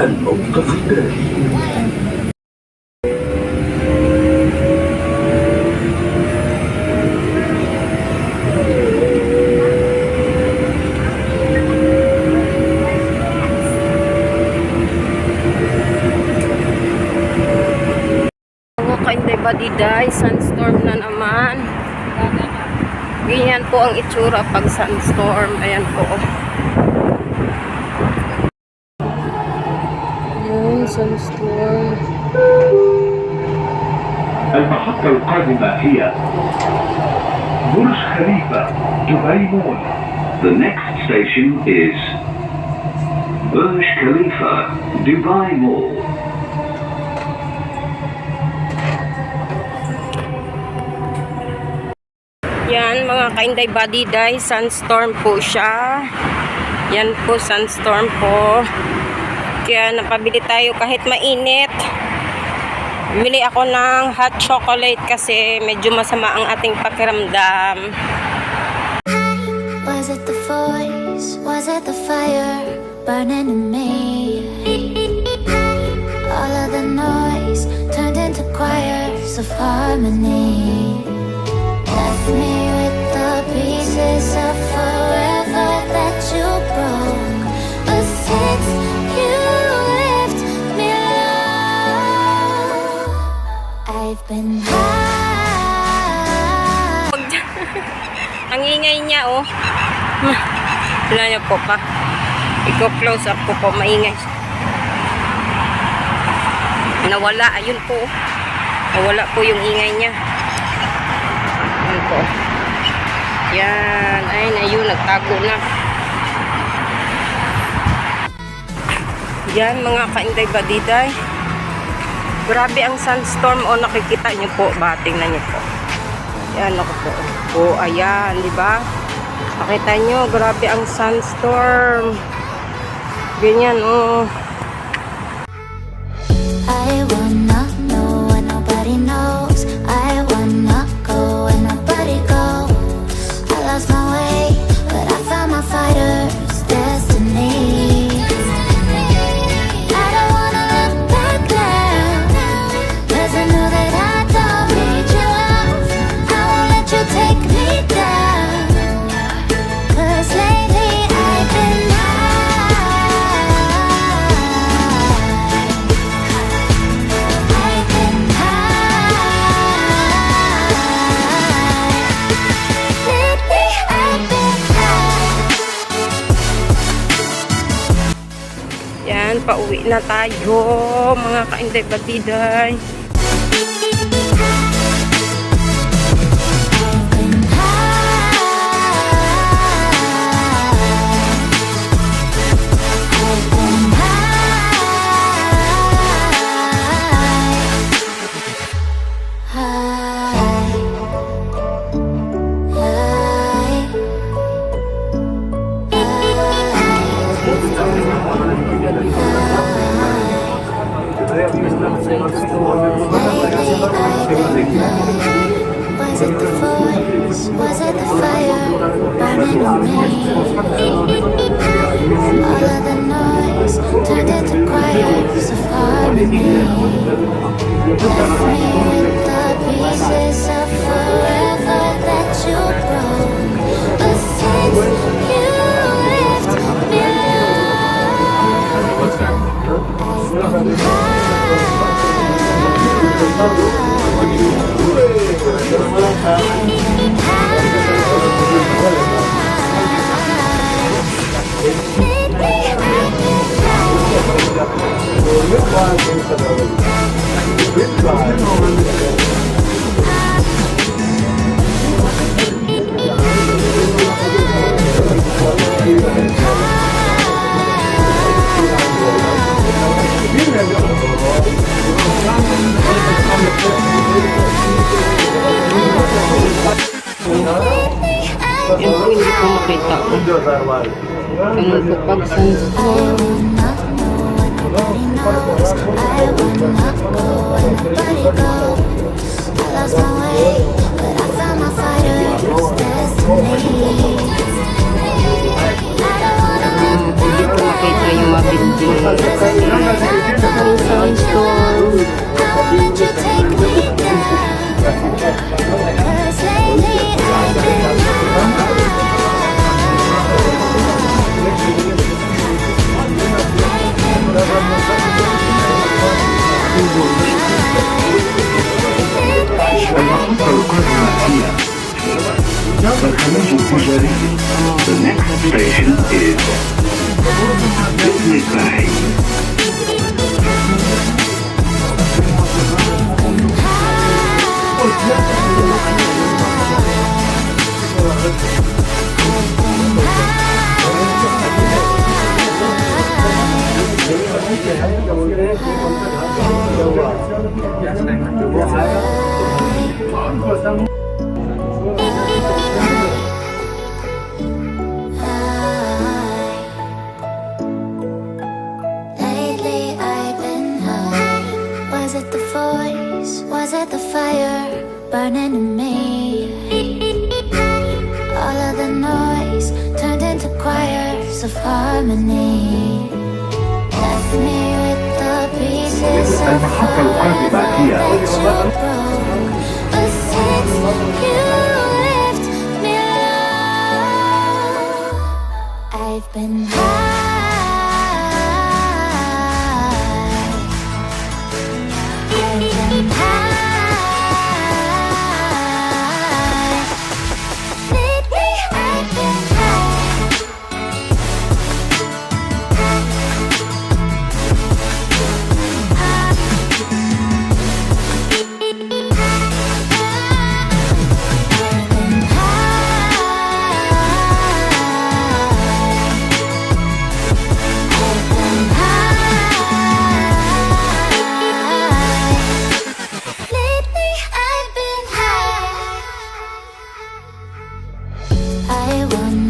الموقف التالي. Inday Badiday, sandstorm na naman. Ganyan po ang itsura pag sandstorm. Ayan po. Ayan, sandstorm. المحطة القادمة هي برج خليفة دبي مول. The next station is Burj Khalifa Dubai Mall. Yan mga ka-Inday Badiday, sandstorm po siya. Yan po, sandstorm po. Kaya napabili tayo kahit mainit. Bili ako ng hot chocolate kasi medyo masama ang ating pakiramdam. Was it the voice? Was it the fire burning in me? All of the noise turned into choirs of harmony. Left me with the pieces of forever that you broke. But since you left me alone, I've been high. Ang ingay niya, oh. Wala niyo po pa. I-close up ko po, maingay. Nawala, ayun po. Nawala po yung ingay niya. Po. Yan. Ay, ayun, nagtago na. Yan, mga ka-Inday Badiday. Grabe ang sandstorm. O, nakikita nyo po. Tingnan nyo po. Yan, ako po. O, ayan, di ba? Nakita nyo, grabe ang sandstorm. Ganyan, o. I wanna know what nobody knows. I wanna go where nobody goes. I lost my way, but I found my fighter's destiny. I don't wanna look back now, 'cause I know that I don't need your love. I won't let you take me down, 'cause lately I've been Yan, pauwi na tayo, mga ka-Inday Badiday. Was it the voice? Was it the fire burning in me? All of the noise turned into choirs of harmony. Left me with the pieces of forever that you broke. But since you left me alone, I've been Yan po, hindi ko makita. Ganun po pag sandstorm. Hindi ko makita yung mabinding. التجارية. The next station is Business Bay. Lately I've been high. Was it the voice? Was it the fire burning in me? All of the noise turned into choirs of harmony. Left me with the pieces of المحطة القادمة هي that you broke. But since you left me alone, I've been high. I've been high. Lately I've been I want